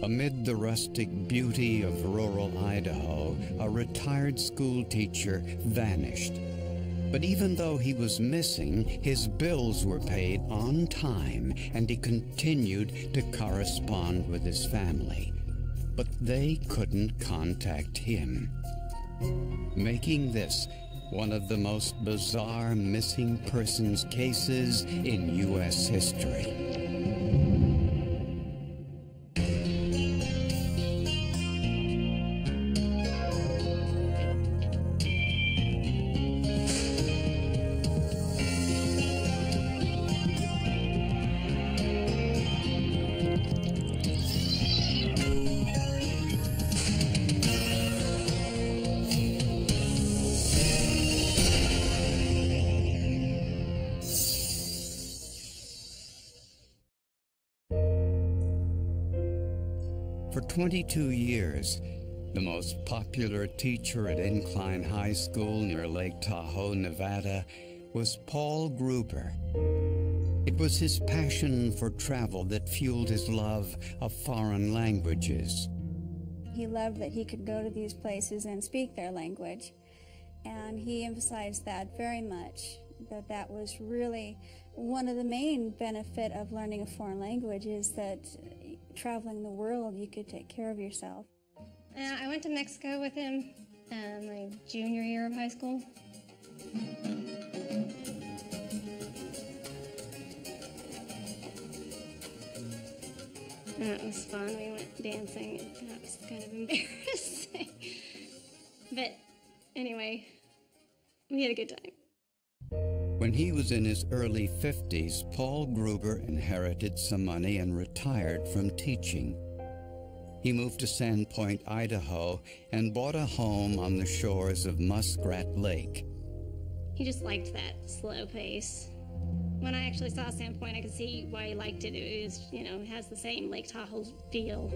Amid the rustic beauty of rural Idaho, a retired school teacher vanished. But even though he was missing, his bills were paid on time, and he continued to correspond with his family. But they couldn't contact him, making this one of the most bizarre missing persons cases in U.S. history. For 22 years, the most popular teacher at Incline High School near Lake Tahoe, Nevada, was Paul Gruber. It was his passion for travel that fueled his love of foreign languages. He loved that he could go to these places and speak their language, and he emphasized that very much, that was really one of the main benefit of learning a foreign language, is that traveling the world, you could take care of yourself. I went to Mexico with him my junior year of high school. And it was fun. We went dancing, and that was kind of embarrassing. But anyway, we had a good time. When he was in his early 50s, Paul Gruber inherited some money and retired from teaching. He moved to Sandpoint, Idaho, and bought a home on the shores of Muskrat Lake. He just liked that slow pace. When I actually saw Sandpoint, I could see why he liked it. It was, it has the same Lake Tahoe feel.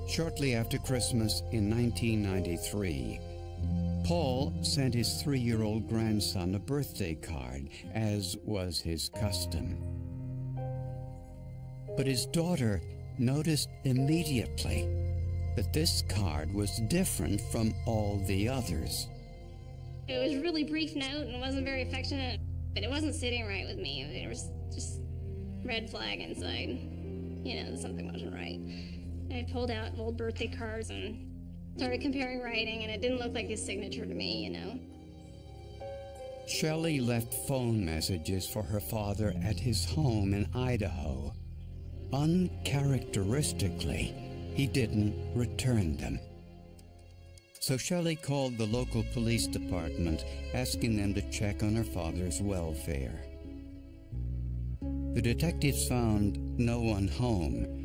Shortly after Christmas in 1993, Paul sent his 3-year-old grandson a birthday card, as was his custom. But his daughter noticed immediately that this card was different from all the others. It was a really brief note and wasn't very affectionate, but it wasn't sitting right with me. There was just red flag inside. Something wasn't right. I pulled out old birthday cards and started comparing writing, and it didn't look like his signature to me, Shelley left phone messages for her father at his home in Idaho. Uncharacteristically, he didn't return them. So Shelley called the local police department, asking them to check on her father's welfare. The detectives found no one home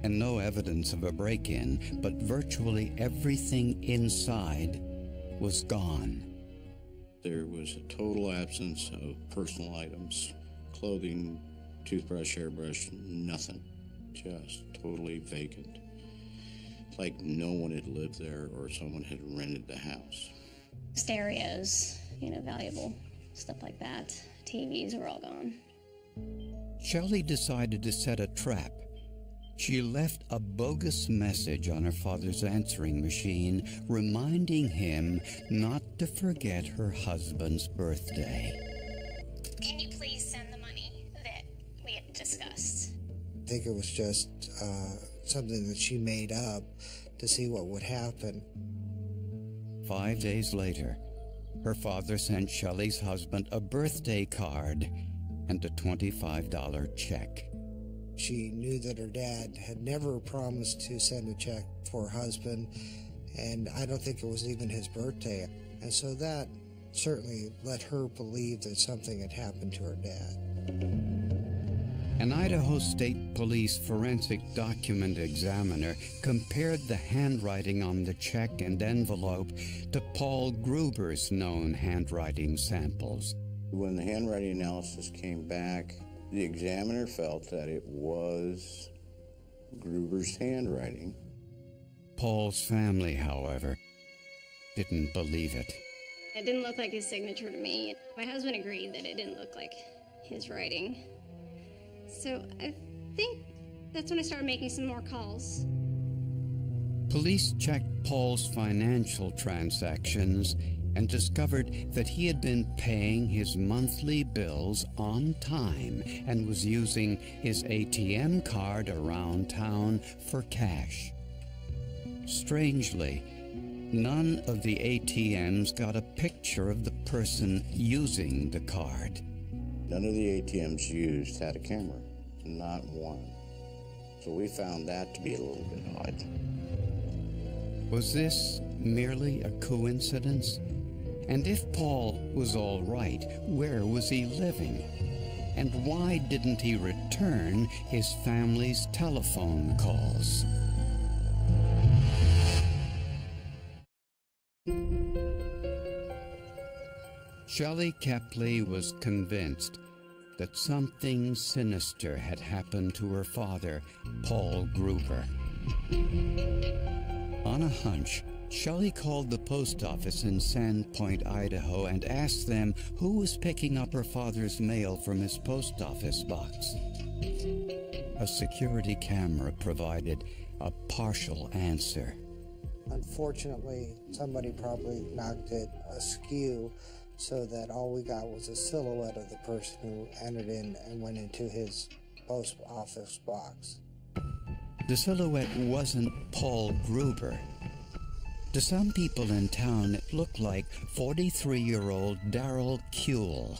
and no evidence of a break-in, but virtually everything inside was gone. There was a total absence of personal items, clothing, toothbrush, hairbrush, nothing. Just totally vacant. Like no one had lived there or someone had rented the house. Stereos, valuable stuff like that. TVs were all gone. Shelley decided to set a trap. She left a bogus message on her father's answering machine, reminding him not to forget her husband's birthday. Can you please send the money that we had discussed? I think it was just something that she made up to see what would happen. 5 days later, her father sent Shelley's husband a birthday card and a $25 check. She knew that her dad had never promised to send a check for her husband, and I don't think it was even his birthday. And so that certainly let her believe that something had happened to her dad. An Idaho State Police forensic document examiner compared the handwriting on the check and envelope to Paul Gruber's known handwriting samples. When the handwriting analysis came back, the examiner felt that it was Gruber's handwriting. Paul's family, however, didn't believe it. It didn't look like his signature to me. My husband agreed that it didn't look like his writing. So I think That's when I started making some more calls. Police checked Paul's financial transactions and discovered that he had been paying his monthly bills on time and was using his ATM card around town for cash. Strangely, none of the ATMs got a picture of the person using the card. None of the ATMs used had a camera, not one. So we found that to be a little bit odd. Was this merely a coincidence? And if Paul was all right, where was he living? And why didn't he return his family's telephone calls? Shelley Kepley was convinced that something sinister had happened to her father, Paul Gruber. On a hunch, Shelley called the post office in Sandpoint, Idaho, and asked them who was picking up her father's mail from his post office box. A security camera provided a partial answer. Unfortunately, somebody probably knocked it askew so that all we got was a silhouette of the person who entered in and went into his post office box. The silhouette wasn't Paul Gruber. To some people in town, it looked like 43-year-old Darrell Kuehl,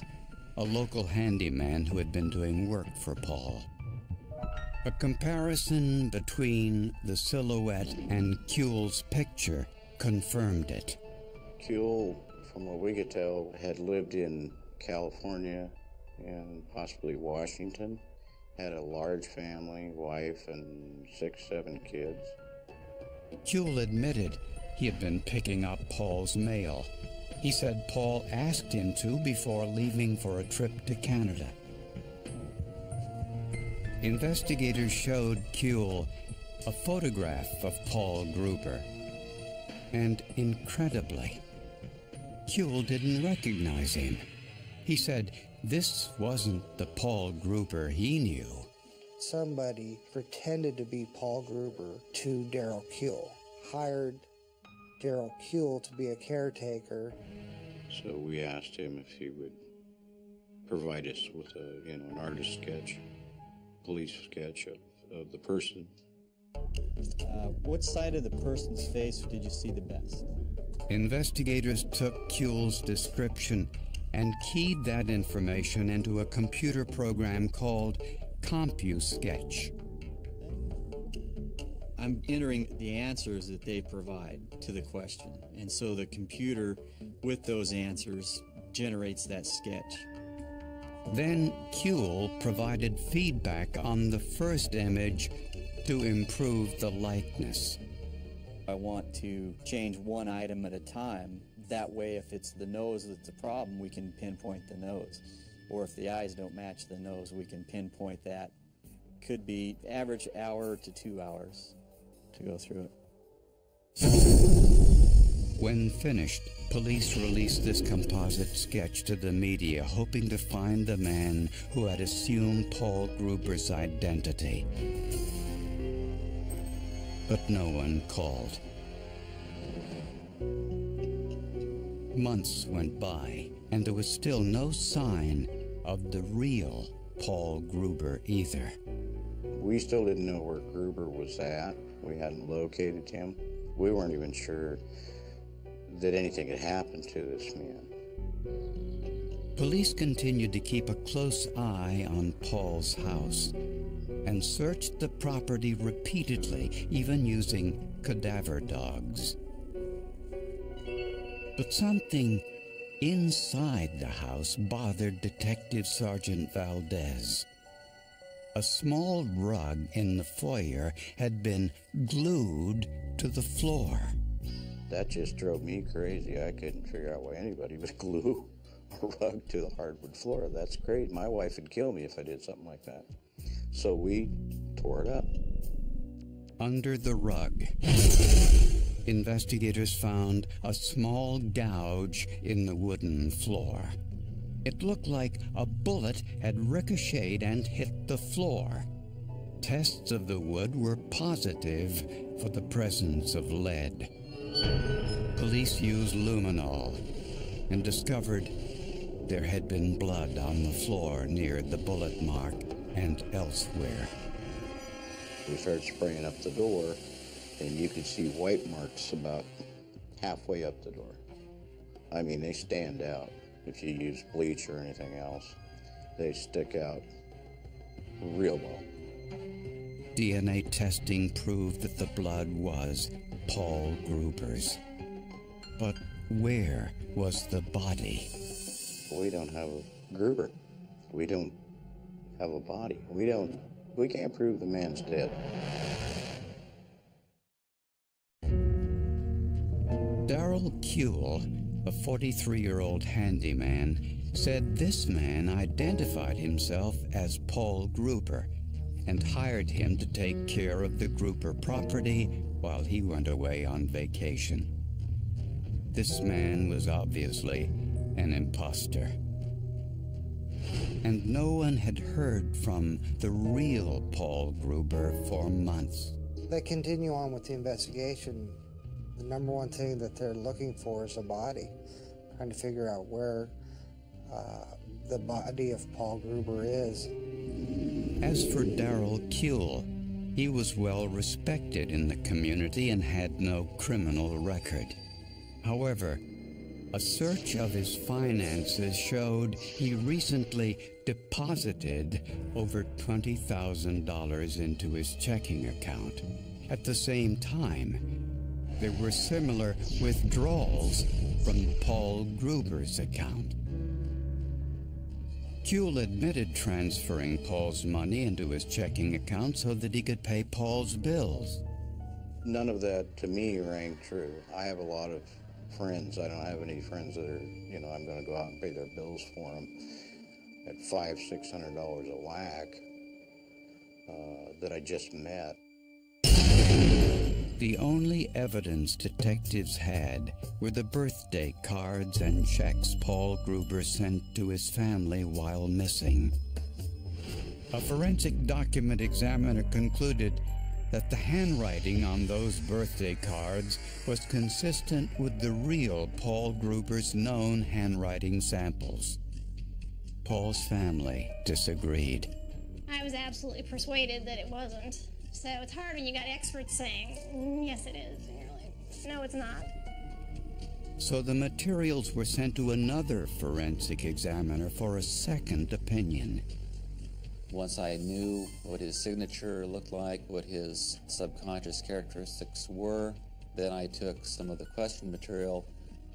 a local handyman who had been doing work for Paul. A comparison between the silhouette and Kuehl's picture confirmed it. Kuehl, from what we could tell, had lived in California and possibly Washington, had a large family, wife, and 6-7 kids. Kuehl admitted he had been picking up Paul's mail. He said Paul asked him to before leaving for a trip to Canada. Investigators showed Kuehl a photograph of Paul Gruber, and incredibly, Kuehl didn't recognize him. He said this wasn't the Paul Gruber he knew. Somebody pretended to be Paul Gruber to Darrell Kuehl, hired Darrell Kuehl to be a caretaker. So we asked him if he would provide us with an artist sketch, police sketch of the person. What side of the person's face did you see the best? Investigators took Kuehl's description and keyed that information into a computer program called CompuSketch. I'm entering the answers that they provide to the question, and so the computer, with those answers, generates that sketch. Then Kuehl provided feedback on the first image to improve the likeness. I want to change one item at a time. That way, if it's the nose that's the problem, we can pinpoint the nose. Or if the eyes don't match the nose, we can pinpoint that. Could be average hour to 2 hours to go through it. When finished, police released this composite sketch to the media, hoping to find the man who had assumed Paul Gruber's identity. But no one called. Months went by, and there was still no sign of the real Paul Gruber either. We still didn't know where Gruber was at. We hadn't located him. We weren't even sure that anything had happened to this man. Police continued to keep a close eye on Paul's house and searched the property repeatedly, even using cadaver dogs. But something inside the house bothered Detective Sergeant Valdez. A small rug in the foyer had been glued to the floor. That just drove me crazy. I couldn't figure out why anybody would glue a rug to the hardwood floor. That's great. My wife would kill me if I did something like that. So we tore it up. Under the rug, investigators found a small gouge in the wooden floor. It looked like a bullet had ricocheted and hit the floor. tests of the wood were positive for the presence of lead. Police used luminol and discovered there had been blood on the floor near the bullet mark and elsewhere. We started spraying up the door, and you could see white marks about halfway up the door. I mean, they stand out. If you use bleach or anything else, they stick out real well. DNA testing proved that the blood was Paul Gruber's. But where was the body? We don't have a Gruber. We don't have a body. We can't prove the man's dead. Darrell Kuehl, a 43-year-old handyman, said this man identified himself as Paul Gruber and hired him to take care of the Gruber property while he went away on vacation. This man was obviously an imposter. And no one had heard from the real Paul Gruber for months. They continue on with the investigation. The number one thing that they're looking for is a body, trying to figure out where the body of Paul Gruber is. As for Darrell Kuehl, he was well respected in the community and had no criminal record. However, a search of his finances showed he recently deposited over $20,000 into his checking account. At the same time, there were similar withdrawals from Paul Gruber's account. Kuehl admitted transferring Paul's money into his checking account so that he could pay Paul's bills. None of that, to me, rang true. I have a lot of friends. I don't have any friends that are, I'm going to go out and pay their bills for them at $500-600 a whack that I just met. The only evidence detectives had were the birthday cards and checks Paul Gruber sent to his family while missing. A forensic document examiner concluded that the handwriting on those birthday cards was consistent with the real Paul Gruber's known handwriting samples. Paul's family disagreed. I was absolutely persuaded that it wasn't. So it's hard when you got experts saying, yes, it is. And you're like, no, it's not. So the materials were sent to another forensic examiner for a second opinion. Once I knew what his signature looked like, what his subconscious characteristics were, then I took some of the question material,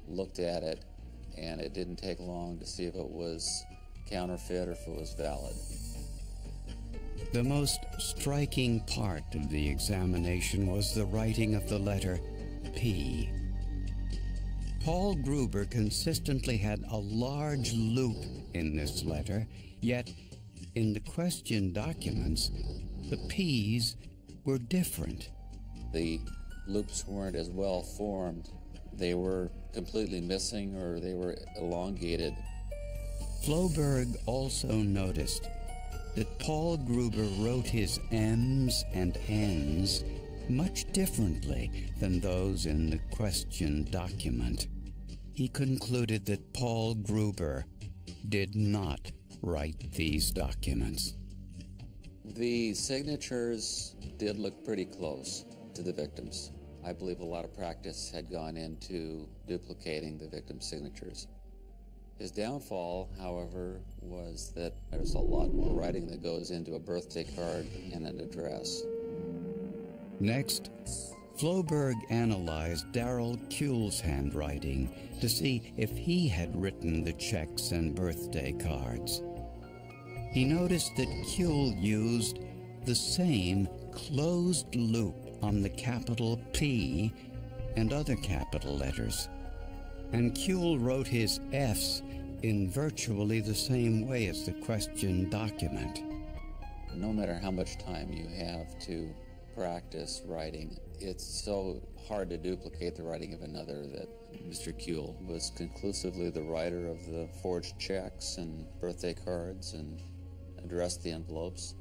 looked at it, and it didn't take long to see if it was counterfeit or if it was valid. The most striking part of the examination was the writing of the letter P. Paul Gruber consistently had a large loop in this letter, yet in the question documents, the P's were different. The loops weren't as well formed. They were completely missing or they were elongated. Floberg also noticed that Paul Gruber wrote his M's and N's much differently than those in the question document. He concluded that Paul Gruber did not write these documents. The signatures did look pretty close to the victims. I believe a lot of practice had gone into duplicating the victim's signatures. His downfall, however, was that there's a lot more writing that goes into a birthday card and an address. Next, Floberg analyzed Darrell Kuehl's handwriting to see if he had written the checks and birthday cards. He noticed that Kuehl used the same closed loop on the capital P and other capital letters, and Kuehl wrote his F's in virtually the same way as the question document. No matter how much time you have to practice writing, it's so hard to duplicate the writing of another that Mr. Kuehl was conclusively the writer of the forged checks and birthday cards and addressed the envelopes.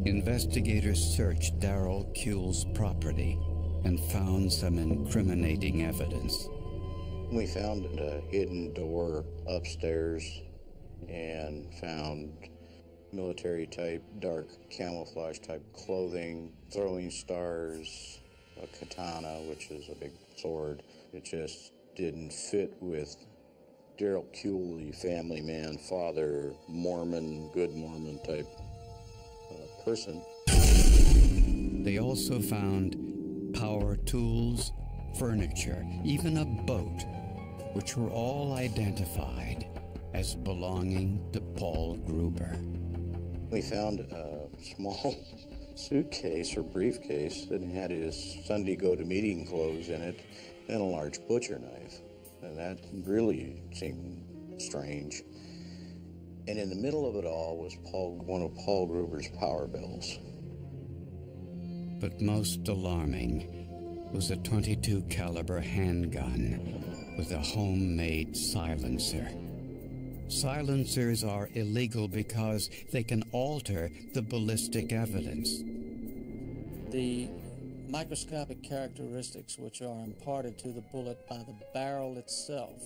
investigators searched Darrell Kuehl's property and found some incriminating evidence. We found a hidden door upstairs and found military-type, dark camouflage-type clothing, throwing stars, a katana, which is a big sword. It just didn't fit with Darrell Kuehl, the family man, father, Mormon, good Mormon type person. They also found power tools, furniture, even a boat, which were all identified as belonging to Paul Gruber. We found a small suitcase or briefcase that had his Sunday go-to-meeting clothes in it and a large butcher knife. And that really seemed strange. And in the middle of it all was one of Paul Gruber's power bills. But most alarming was a .22 caliber handgun with a homemade silencer. Silencers are illegal because they can alter the ballistic evidence. The microscopic characteristics which are imparted to the bullet by the barrel itself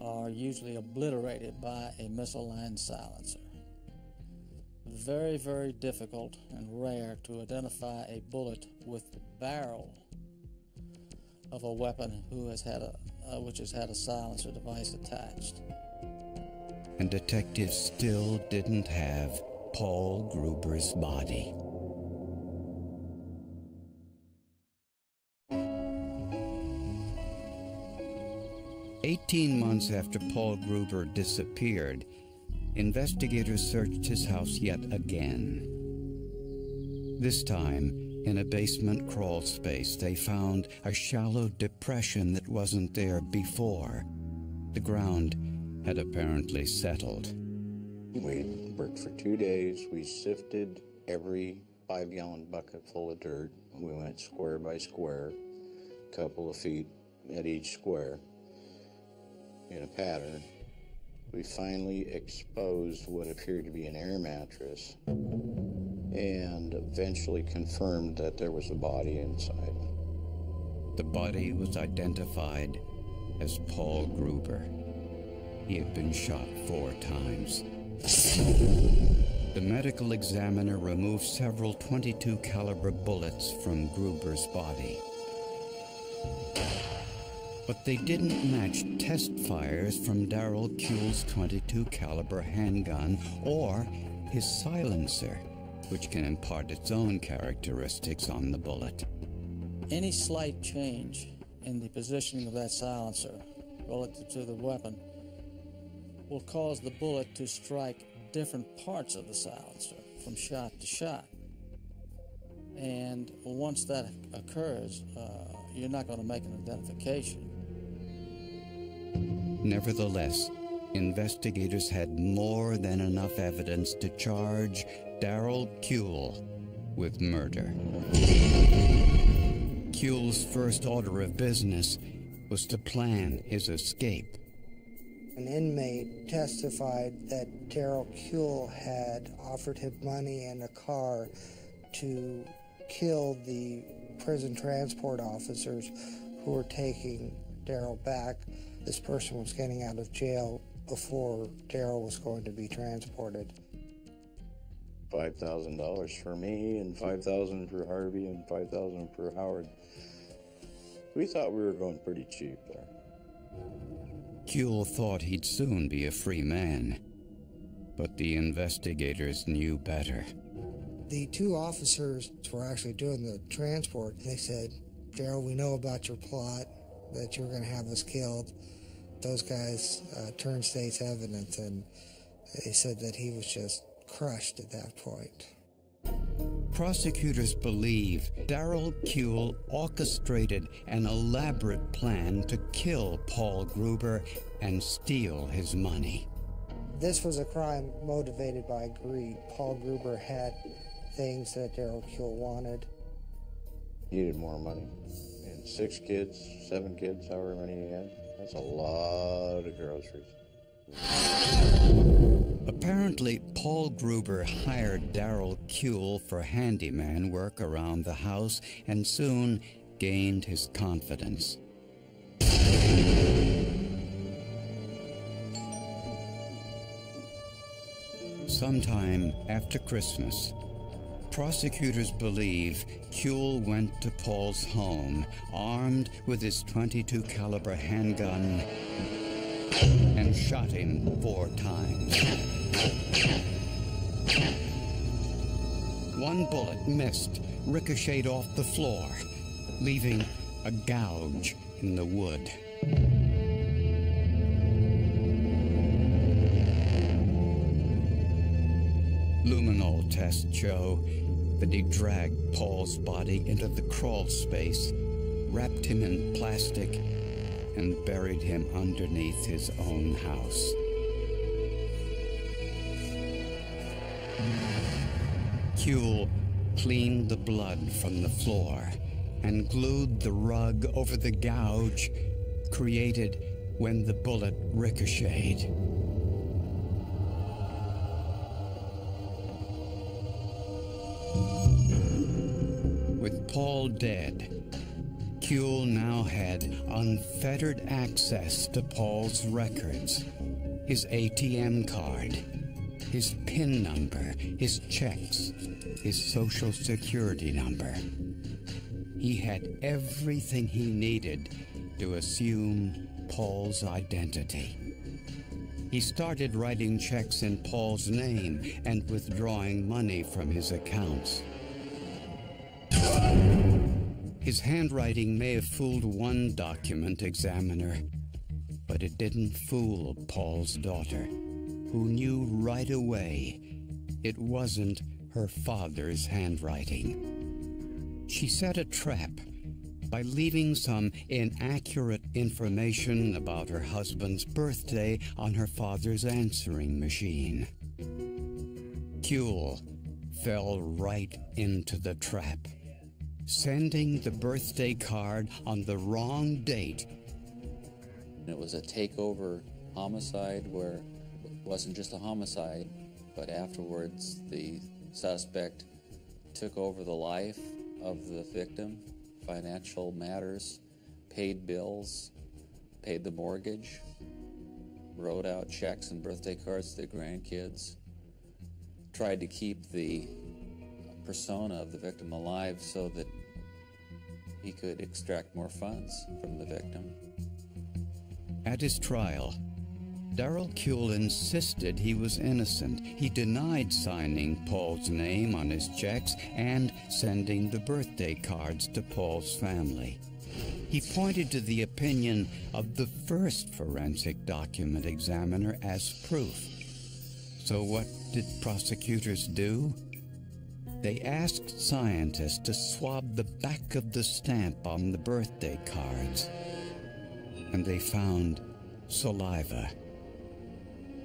are usually obliterated by a missile-line silencer. Very, very difficult and rare to identify a bullet with the barrel of a weapon which has had a silencer device attached. And detectives still didn't have Paul Gruber's body. "18 months after Paul Gruber disappeared, investigators searched his house yet again. This time, in a basement crawl space, they found a shallow depression that wasn't there before. The ground had apparently settled. We worked for 2 days. We sifted every 5-gallon bucket full of dirt. We went square by square, a couple of feet at each square in a pattern. We finally exposed what appeared to be an air mattress and eventually confirmed that there was a body inside. The body was identified as Paul Gruber. He had been shot 4 times. The medical examiner removed several .22 caliber bullets from Gruber's body. But they didn't match test fires from Darrell Kuehl's .22 caliber handgun or his silencer, which can impart its own characteristics on the bullet. Any slight change in the positioning of that silencer relative to the weapon will cause the bullet to strike different parts of the silencer from shot to shot. And once that occurs, you're not going to make an identification. Nevertheless, investigators had more than enough evidence to charge Darrell Kuehl with murder. Kuehl's first order of business was to plan his escape. An inmate testified that Darrell Kuehl had offered him money and a car to kill the prison transport officers who were taking Darrell back. This person was getting out of jail before Darrell was going to be transported. $5,000 for me and $5,000 for Harvey and $5,000 for Howard. We thought we were going pretty cheap there. Kuehl thought he'd soon be a free man, but the investigators knew better. The 2 officers were actually doing the transport. They said, "Darrell, we know about your plot, that you were going to have us killed." Those guys turned state's evidence, and they said that he was just crushed at that point. Prosecutors believe Darrell Kuehl orchestrated an elaborate plan to kill Paul Gruber and steal his money. This was a crime motivated by greed. Paul Gruber had things that Darrell Kuehl wanted. He needed more money. And 6 kids, 7 kids, however many he had. That's a lot of groceries. Apparently, Paul Gruber hired Darrell Kuehl for handyman work around the house and soon gained his confidence. Sometime after Christmas, prosecutors believe Kuehl went to Paul's home armed with his .22 caliber handgun and shot him 4 times. One bullet missed, ricocheted off the floor, leaving a gouge in the wood. Luminol tests show that he dragged Paul's body into the crawl space, wrapped him in plastic, and buried him underneath his own house. Kuehl cleaned the blood from the floor and glued the rug over the gouge created when the bullet ricocheted. With Paul dead, Kuehl now had unfettered access to Paul's records, his ATM card, his PIN number, his checks, his Social Security number. He had everything he needed to assume Paul's identity. He started writing checks in Paul's name and withdrawing money from his accounts. His handwriting may have fooled one document examiner, but it didn't fool Paul's daughter, who knew right away it wasn't her father's handwriting. She set a trap by leaving some inaccurate information about her husband's birthday on her father's answering machine. Kuehl fell right into the trap, sending the birthday card on the wrong date. It was a takeover homicide where it wasn't just a homicide, but afterwards the suspect took over the life of the victim, financial matters, paid bills, paid the mortgage, wrote out checks and birthday cards to the grandkids, tried to keep the persona of the victim alive so that he could extract more funds from the victim. At his trial, Darrell Kuehl insisted he was innocent. He denied signing Paul's name on his checks and sending the birthday cards to Paul's family. He pointed to the opinion of the first forensic document examiner as proof. So what did prosecutors do? They asked scientists to swab the back of the stamp on the birthday cards, and they found saliva.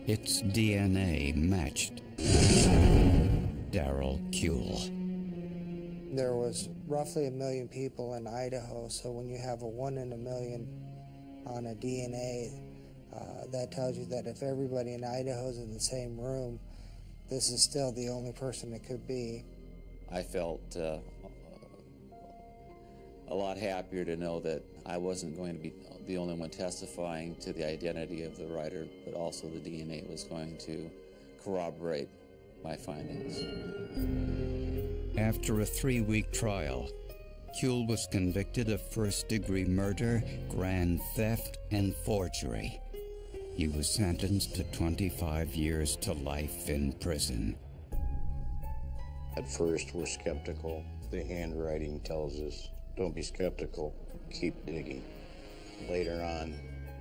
Its DNA matched Darrell Kuehl. There was roughly 1 million people in Idaho, so when you have a 1 in a million on a DNA, that tells you that if everybody in Idaho is in the same room, this is still the only person it could be. I felt a lot happier to know that I wasn't going to be the only one testifying to the identity of the writer, but also the DNA was going to corroborate my findings. After a 3-week trial, Kuehl was convicted of first-degree murder, grand theft, and forgery. He was sentenced to 25 years to life in prison. At first, we're skeptical. The handwriting tells us, don't be skeptical, keep digging. Later on,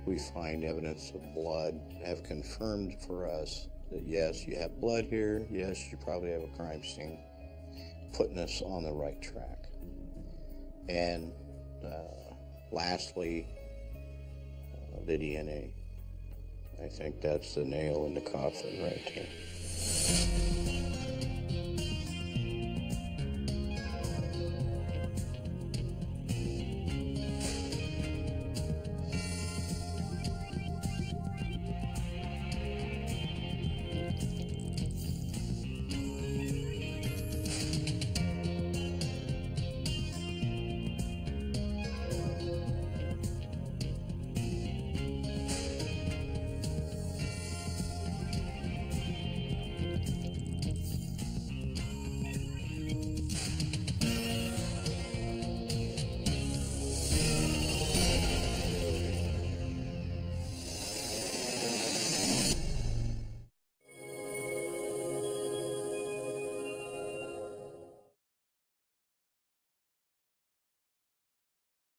we find evidence of blood, have confirmed for us that yes, you have blood here, yes, you probably have a crime scene, putting us on the right track. And lastly, the DNA. I think that's the nail in the coffin right there.